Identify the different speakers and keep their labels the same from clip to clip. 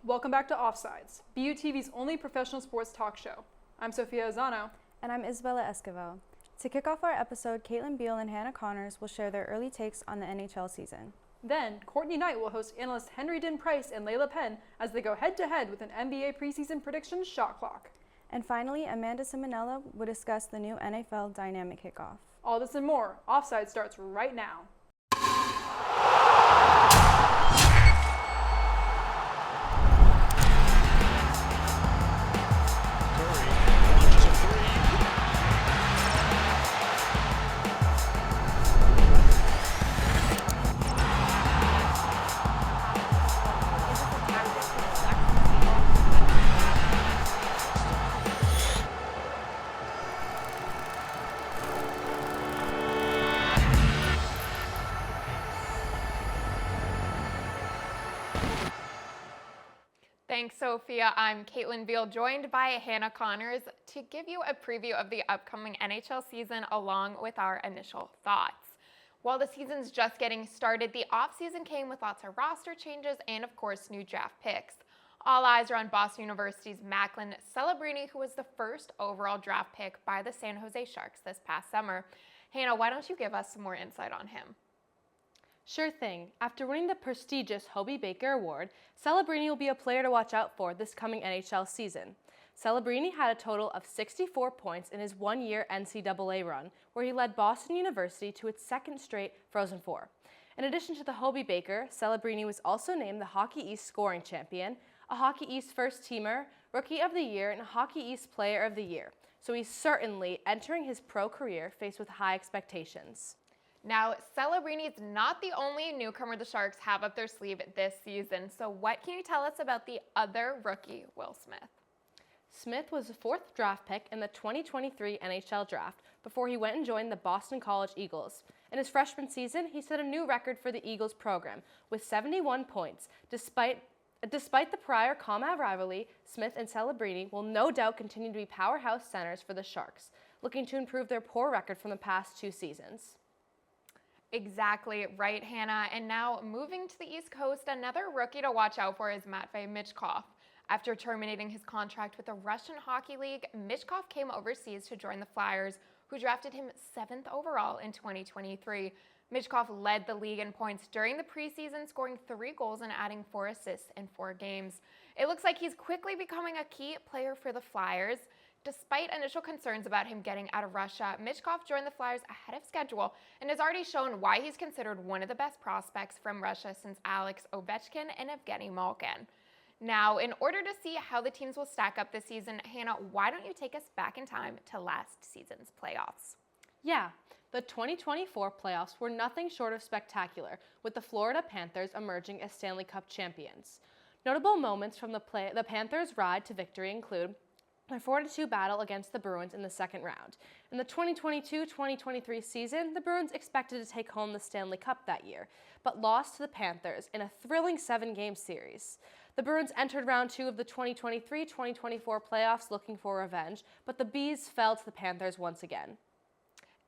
Speaker 1: Welcome back to Offsides, BUTV's only professional sports talk show. I'm Sophia Azzano.
Speaker 2: And I'm Isabella Esquivel. To kick off our episode, Beal and Hannah Connors will share their early takes on the NHL season.
Speaker 1: Then, Courtney Knight will host analysts Dinh-Price and Layla Penn as they go head-to-head with an NBA preseason predictions shot clock.
Speaker 2: And finally, Ciminello will discuss the new NFL dynamic kickoff.
Speaker 1: All this and more, Offside starts right now.
Speaker 3: Thanks, Sophia. I'm Beal, joined by Hannah Connors to give you a preview of the upcoming NHL season along with our initial thoughts. While the season's just getting started, the offseason came with lots of roster changes and, of course, new draft picks. All eyes are on Boston University's Macklin Celebrini, who was the first overall draft pick by the San Jose Sharks this past summer. Hannah, why don't you give us some more insight on him?
Speaker 4: Sure thing. After winning the prestigious Hobey Baker Award, Celebrini will be a player to watch out for this coming NHL season. Celebrini had a total of 64 points in his one-year NCAA run, where he led Boston University to its second straight Frozen Four. In addition to the Hobey Baker, Celebrini was also named the Hockey East scoring champion, a Hockey East first-teamer, Rookie of the Year, and Hockey East Player of the Year. So he's certainly entering his pro career faced with high expectations.
Speaker 3: Now, Celebrini is not the only newcomer the Sharks have up their sleeve this season, so what can you tell us about the other rookie, Will Smith?
Speaker 4: Smith was the fourth draft pick in the 2023 NHL draft before he went and joined the Boston College Eagles. In his freshman season, he set a new record for the Eagles program with 71 points. Despite the prior CONMEBOL rivalry, Smith and Celebrini will no doubt continue to be powerhouse centers for the Sharks, looking to improve their poor record from the past two seasons.
Speaker 3: Exactly right, Hannah. And now moving to the East Coast, another rookie to watch out for is Matvei Michkov. After terminating his contract with the Russian Hockey League, Michkov came overseas to join the Flyers, who drafted him 7th overall in 2023. Michkov led the league in points during the preseason, scoring 3 goals and adding 4 assists in 4 games. It looks like he's quickly becoming a key player for the Flyers. Despite initial concerns about him getting out of Russia, Michkov joined the Flyers ahead of schedule and has already shown why he's considered one of the best prospects from Russia since Alex Ovechkin and Evgeny Malkin. Now, in order to see how the teams will stack up this season, Hannah, why don't you take us back in time to last season's playoffs?
Speaker 4: Yeah, the 2024 playoffs were nothing short of spectacular, with the Florida Panthers emerging as Stanley Cup champions. Notable moments from the Panthers' ride to victory include their 4-2 battle against the Bruins in the second round. In the 2022-2023 season, the Bruins expected to take home the Stanley Cup that year, but lost to the Panthers in a thrilling 7-game series. The Bruins entered round 2 of the 2023-2024 playoffs looking for revenge, but the Bees fell to the Panthers once again.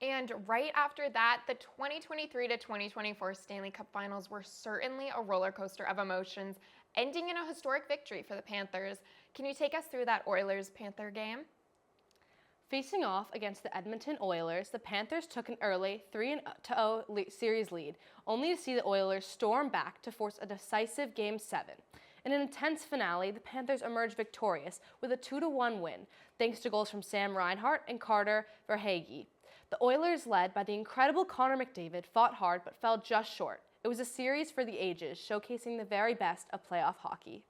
Speaker 3: And right after that, the 2023-2024 Stanley Cup Finals were certainly a roller coaster of emotions, ending in a historic victory for the Panthers. Can you take us through that Oilers-Panther game?
Speaker 4: Facing off against the Edmonton Oilers, the Panthers took an early 3-0 series lead, only to see the Oilers storm back to force a decisive Game 7. In an intense finale, the Panthers emerged victorious with a 2-1 win, thanks to goals from Sam Reinhart and Carter Verhaeghe. The Oilers, led by the incredible Connor McDavid, fought hard but fell just short. It was a series for the ages, showcasing the very best of playoff hockey.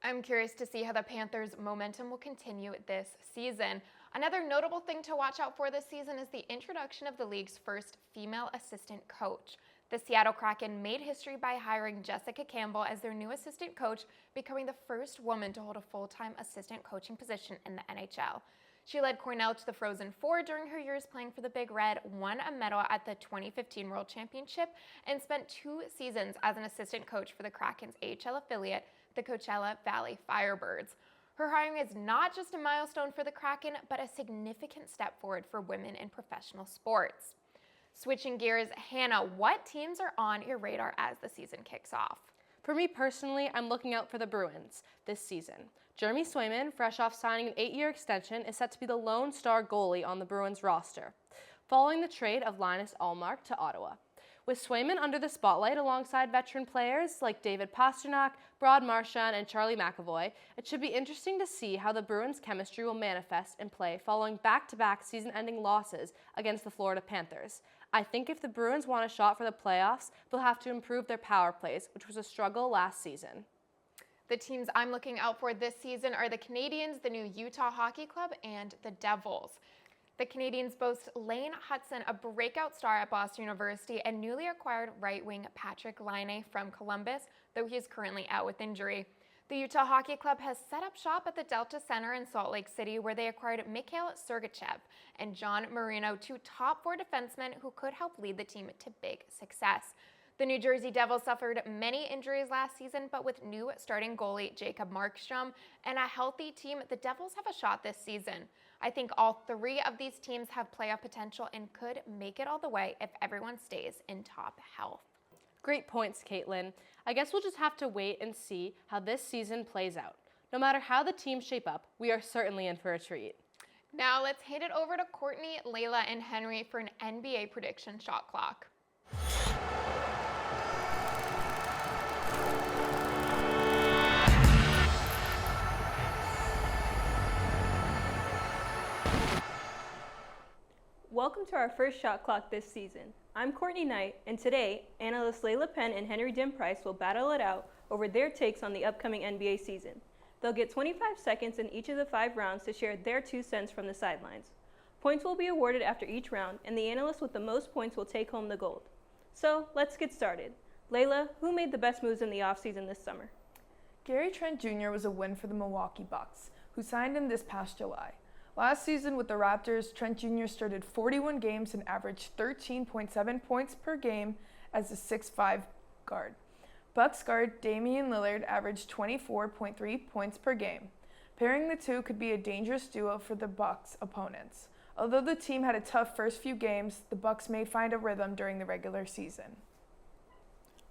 Speaker 3: I'm curious to see how the Panthers' momentum will continue this season. Another notable thing to watch out for this season is the introduction of the league's first female assistant coach. The Seattle Kraken made history by hiring Jessica Campbell as their new assistant coach, becoming the first woman to hold a full-time assistant coaching position in the NHL. She led Cornell to the Frozen Four during her years playing for the Big Red, won a medal at the 2015 World Championship, and spent 2 seasons as an assistant coach for the Kraken's AHL affiliate, the Coachella Valley Firebirds. Her hiring is not just a milestone for the Kraken, but a significant step forward for women in professional sports. Switching gears, Hannah, what teams are on your radar as the season kicks off?
Speaker 4: For me personally, I'm looking out for the Bruins this season. Jeremy Swayman, fresh off signing an 8-year extension, is set to be the lone star goalie on the Bruins roster, following the trade of Linus Ullmark to Ottawa. With Swayman under the spotlight alongside veteran players like David Pastrnak, Brad Marchand, and Charlie McAvoy, it should be interesting to see how the Bruins' chemistry will manifest in play following back-to-back season-ending losses against the Florida Panthers. I think if the Bruins want a shot for the playoffs, they'll have to improve their power plays, which was a struggle last season.
Speaker 3: The teams I'm looking out for this season are the Canadiens, the new Utah Hockey Club, and the Devils. The Canadiens boast Lane Hutson, a breakout star at Boston University, and newly acquired right wing Patrick Laine from Columbus, though he is currently out with injury. The Utah Hockey Club has set up shop at the Delta Center in Salt Lake City, where they acquired Mikhail Sergachev and John Marino, two top 4 defensemen who could help lead the team to big success. The New Jersey Devils suffered many injuries last season, but with new starting goalie Jacob Markstrom and a healthy team, the Devils have a shot this season. I think all 3 of these teams have playoff potential and could make it all the way if everyone stays in top health.
Speaker 4: Great points, Caitlin. I guess we'll just have to wait and see how this season plays out. No matter how the teams shape up, we are certainly in for a treat.
Speaker 3: Now let's hand it over to Courtney, Layla, and Henry for an NBA prediction shot clock.
Speaker 1: Welcome to our first shot clock this season. I'm Courtney Knight, and today, analysts Layla Penn and Dinh-Price will battle it out over their takes on the upcoming NBA season. They'll get 25 seconds in each of the 5 rounds to share their 2 cents from the sidelines. Points will be awarded after each round, and the analyst with the most points will take home the gold. So, let's get started. Layla, who made the best moves in the offseason this summer?
Speaker 5: Gary Trent Jr. was a win for the Milwaukee Bucks, who signed him this past July. Last season with the Raptors, Trent Jr. started 41 games and averaged 13.7 points per game as a 6'5" guard. Bucks guard Damian Lillard averaged 24.3 points per game. Pairing the two could be a dangerous duo for the Bucks' opponents. Although the team had a tough first few games, the Bucks may find a rhythm during the regular season.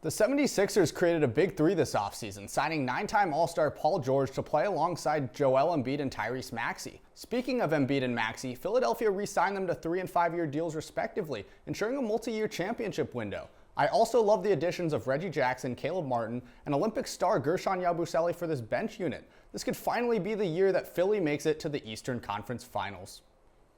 Speaker 6: The 76ers created a big 3 this offseason, signing 9-time All-Star Paul George to play alongside Joel Embiid and Tyrese Maxey. Speaking of Embiid and Maxey, Philadelphia re-signed them to 3- and 5-year deals respectively, ensuring a multi-year championship window. I also love the additions of Reggie Jackson, Caleb Martin, and Olympic star Gershon Yabusele for this bench unit. This could finally be the year that Philly makes it to the Eastern Conference Finals.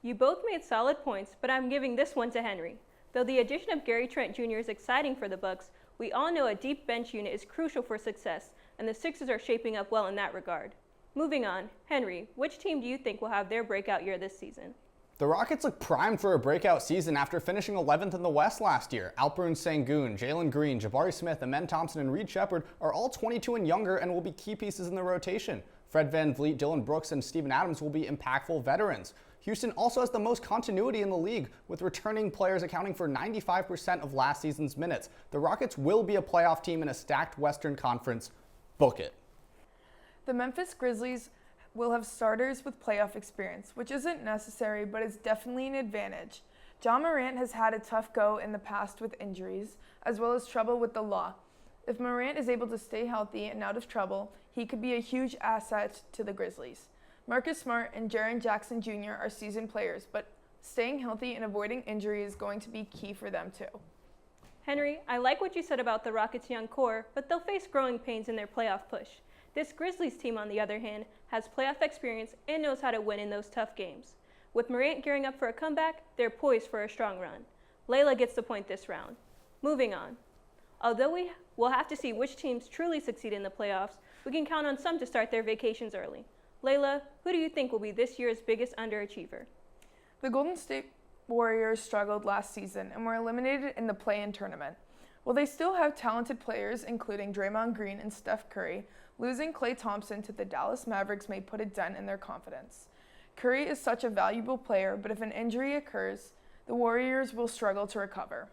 Speaker 1: You both made solid points, but I'm giving this one to Henry. Though the addition of Gary Trent Jr. is exciting for the Bucks, we all know a deep bench unit is crucial for success, and the Sixers are shaping up well in that regard. Moving on, Henry, which team do you think will have their breakout year this season?
Speaker 6: The Rockets look primed for a breakout season after finishing 11th in the West last year. Alperen Sengun, Jalen Green, Jabari Smith, Amen Thompson, and Reed Shepherd are all 22 and younger and will be key pieces in the rotation. Fred VanVleet, Dylan Brooks, and Steven Adams will be impactful veterans. Houston also has the most continuity in the league, with returning players accounting for 95% of last season's minutes. The Rockets will be a playoff team in a stacked Western Conference. Book it.
Speaker 5: The Memphis Grizzlies will have starters with playoff experience, which isn't necessary, but is definitely an advantage. Ja Morant has had a tough go in the past with injuries, as well as trouble with the law. If Morant is able to stay healthy and out of trouble, he could be a huge asset to the Grizzlies. Marcus Smart and Jaren Jackson Jr. are seasoned players, but staying healthy and avoiding injury is going to be key for them too.
Speaker 1: Henry, I like what you said about the Rockets' young core, but they'll face growing pains in their playoff push. This Grizzlies team, on the other hand, has playoff experience and knows how to win in those tough games. With Morant gearing up for a comeback, they're poised for a strong run. Layla gets the point this round. Moving on. Although we will have to see which teams truly succeed in the playoffs, we can count on some to start their vacations early. Layla, who do you think will be this year's biggest underachiever?
Speaker 5: The Golden State Warriors struggled last season and were eliminated in the play-in tournament. While they still have talented players, including Draymond Green and Steph Curry, losing Klay Thompson to the Dallas Mavericks may put a dent in their confidence. Curry is such a valuable player, but if an injury occurs, the Warriors will struggle to recover.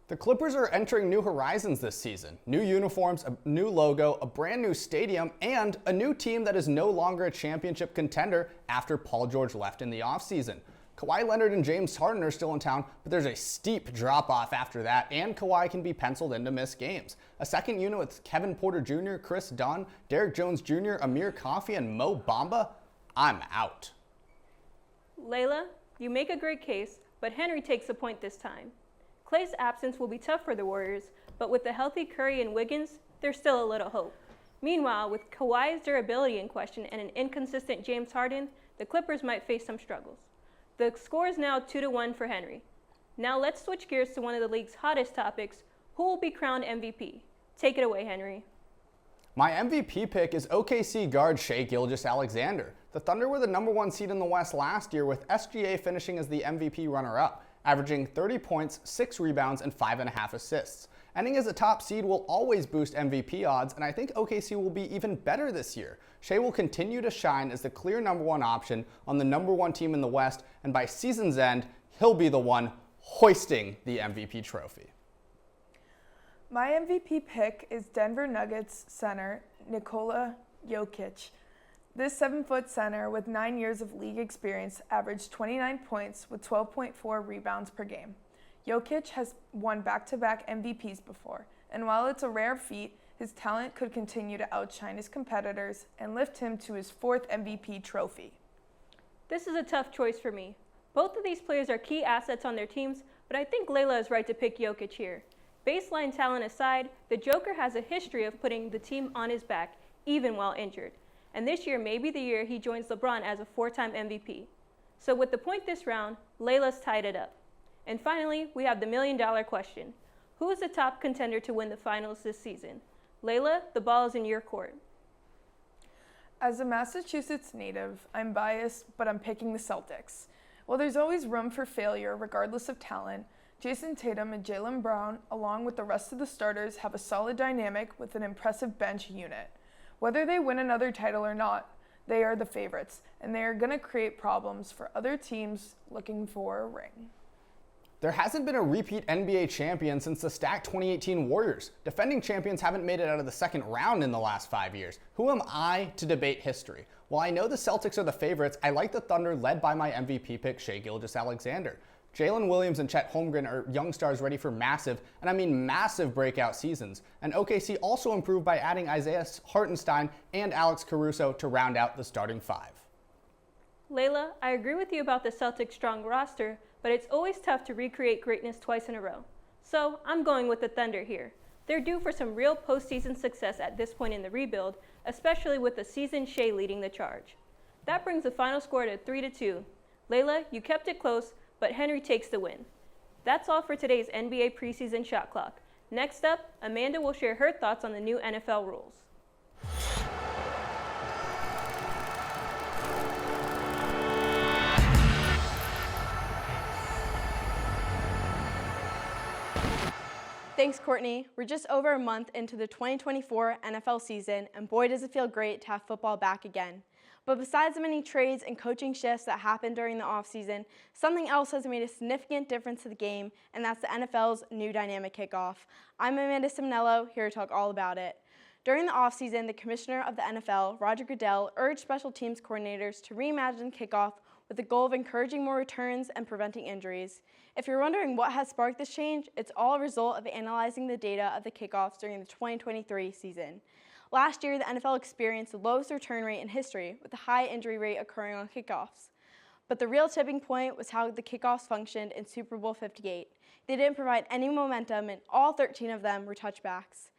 Speaker 6: The Clippers are entering new horizons this season. New uniforms, a new logo, a brand new stadium, and a new team that is no longer a championship contender after Paul George left in the offseason. Kawhi Leonard and James Harden are still in town, but there's a steep drop-off after that, and Kawhi can be penciled in to miss games. A second unit with Kevin Porter Jr., Chris Dunn, Derrick Jones Jr., Amir Coffey, and Mo Bamba? I'm out.
Speaker 1: Layla, you make a great case, but Henry takes the point this time. Klay's absence will be tough for the Warriors, but with the healthy Curry and Wiggins, there's still a little hope. Meanwhile, with Kawhi's durability in question and an inconsistent James Harden, the Clippers might face some struggles. The score is now 2-1 for Henry. Now let's switch gears to one of the league's hottest topics, who will be crowned MVP? Take it away, Henry.
Speaker 6: My MVP pick is OKC guard Shai Gilgeous-Alexander. The Thunder were the #1 seed in the West last year, with SGA finishing as the MVP runner-up, averaging 30 points, 6 rebounds, and 5.5 assists. Ending as a top seed will always boost MVP odds, and I think OKC will be even better this year. Shai will continue to shine as the clear #1 option on the #1 team in the West, and by season's end, he'll be the one hoisting the MVP trophy.
Speaker 5: My MVP pick is Denver Nuggets center Nikola Jokic. This 7-foot center with 9 years of league experience averaged 29 points with 12.4 rebounds per game. Jokic has won back-to-back MVPs before, and while it's a rare feat, his talent could continue to outshine his competitors and lift him to his 4th MVP trophy.
Speaker 1: This is a tough choice for me. Both of these players are key assets on their teams, but I think Layla is right to pick Jokic here. Baseline talent aside, the Joker has a history of putting the team on his back, even while injured. And this year may be the year he joins LeBron as a 4-time MVP. So with the point this round, Layla's tied it up. And finally, we have the $1 million question. Who is the top contender to win the finals this season? Layla, the ball is in your court.
Speaker 5: As a Massachusetts native, I'm biased, but I'm picking the Celtics. While there's always room for failure regardless of talent, Jason Tatum and Jaylen Brown, along with the rest of the starters, have a solid dynamic with an impressive bench unit. Whether they win another title or not, they are the favorites, and they are going to create problems for other teams looking for a ring.
Speaker 6: There hasn't been a repeat NBA champion since the stacked 2018 Warriors. Defending champions haven't made it out of the second round in the last 5 years. Who am I to debate history? While I know the Celtics are the favorites, I like the Thunder led by my MVP pick, Shai Gilgeous-Alexander. Jalen Williams and Chet Holmgren are young stars ready for massive, and I mean massive breakout seasons. And OKC also improved by adding Isaiah Hartenstein and Alex Caruso to round out the starting 5.
Speaker 1: Layla, I agree with you about the Celtics' strong roster, but it's always tough to recreate greatness twice in a row. So I'm going with the Thunder here. They're due for some real postseason success at this point in the rebuild, especially with the seasoned Shai leading the charge. That brings the final score to 3-2. Layla, you kept it close, but Henry takes the win. That's all for today's NBA preseason shot clock. Next up, Amanda will share her thoughts on the new NFL rules.
Speaker 2: Thanks, Courtney. We're just over a month into the 2024 NFL season, and boy does it feel great to have football back again. But besides the many trades and coaching shifts that happened during the offseason, something else has made a significant difference to the game, and that's the NFL's new dynamic kickoff. I'm Amanda Ciminello, here to talk all about it. During the offseason, the commissioner of the NFL, Roger Goodell, urged special teams coordinators to reimagine kickoff with the goal of encouraging more returns and preventing injuries. If you're wondering what has sparked this change, it's all a result of analyzing the data of the kickoffs during the 2023 season. Last year, the NFL experienced the lowest return rate in history, with a high injury rate occurring on kickoffs. But the real tipping point was how the kickoffs functioned in Super Bowl 58. They didn't provide any momentum, and all 13 of them were touchbacks.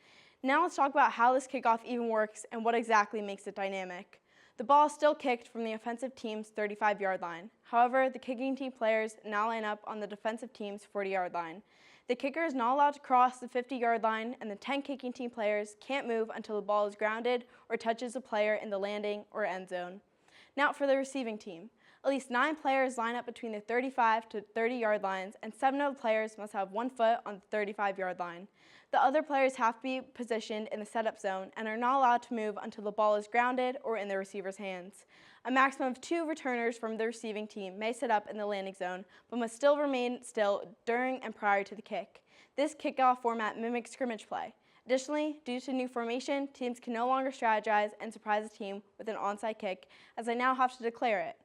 Speaker 2: Now let's talk about how this kickoff even works and what exactly makes it dynamic. The ball is still kicked from the offensive team's 35-yard line. However, the kicking team players now line up on the defensive team's 40-yard line. The kicker is not allowed to cross the 50-yard line, and the 10 kicking team players can't move until the ball is grounded or touches a player in the landing or end zone. Now for the receiving team. At least 9 players line up between the 35 to 30-yard lines, and 7 of the players must have 1 foot on the 35-yard line. The other players have to be positioned in the setup zone and are not allowed to move until the ball is grounded or in the receiver's hands. A maximum of 2 returners from the receiving team may set up in the landing zone, but must still remain still during and prior to the kick. This kickoff format mimics scrimmage play. Additionally, due to new formation, teams can no longer strategize and surprise a team with an onside kick, as they now have to declare it.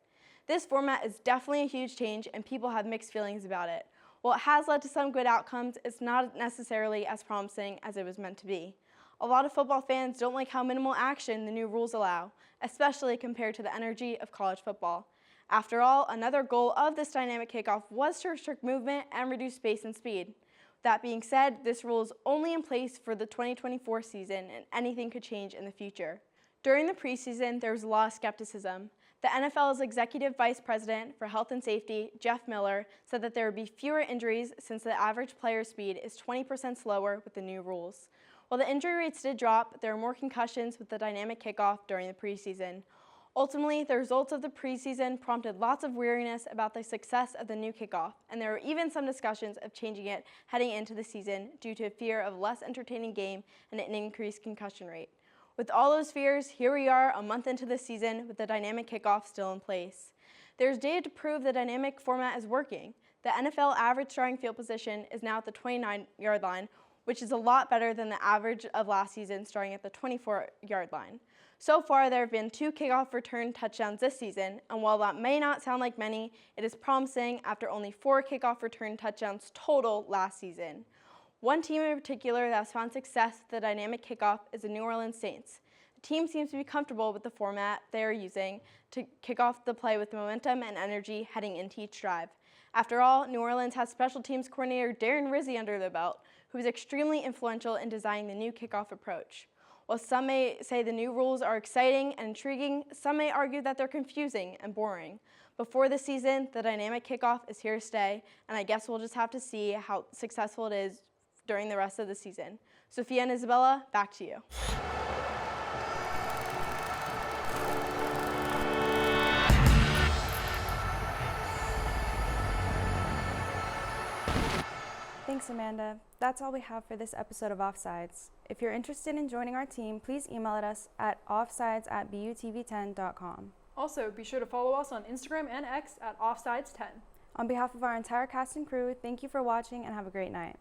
Speaker 2: This format is definitely a huge change and people have mixed feelings about it. While it has led to some good outcomes, it's not necessarily as promising as it was meant to be. A lot of football fans don't like how minimal action the new rules allow, especially compared to the energy of college football. After all, another goal of this dynamic kickoff was to restrict movement and reduce space and speed. That being said, this rule is only in place for the 2024 season and anything could change in the future. During the preseason, there was a lot of skepticism. The NFL's Executive Vice President for Health and Safety, Jeff Miller, said that there would be fewer injuries since the average player speed is 20% slower with the new rules. While the injury rates did drop, there were more concussions with the dynamic kickoff during the preseason. Ultimately, the results of the preseason prompted lots of weariness about the success of the new kickoff, and there were even some discussions of changing it heading into the season due to a fear of a less entertaining game and an increased concussion rate. With all those fears, here we are a month into the season with the dynamic kickoff still in place. There's data to prove the dynamic format is working. The NFL average starting field position is now at the 29-yard line, which is a lot better than the average of last season starting at the 24-yard line. So far, there have been 2 kickoff return touchdowns this season, and while that may not sound like many, it is promising after only 4 kickoff return touchdowns total last season. One team in particular that has found success with the dynamic kickoff is the New Orleans Saints. The team seems to be comfortable with the format they are using to kick off the play with momentum and energy heading into each drive. After all, New Orleans has special teams coordinator Darren Rizzi under their belt, who is extremely influential in designing the new kickoff approach. While some may say the new rules are exciting and intriguing, some may argue that they're confusing and boring. Before the season, the dynamic kickoff is here to stay, and I guess we'll just have to see how successful it is during the rest of the season. Sophia and Isabella, back to you.
Speaker 7: Thanks, Amanda. That's all we have for this episode of Offsides. If you're interested in joining our team, please email us at offsides@butv10.com.
Speaker 8: Also, be sure to follow us on Instagram and X at Offsides10.
Speaker 7: On behalf of our entire cast and crew, thank you for watching and have a great night.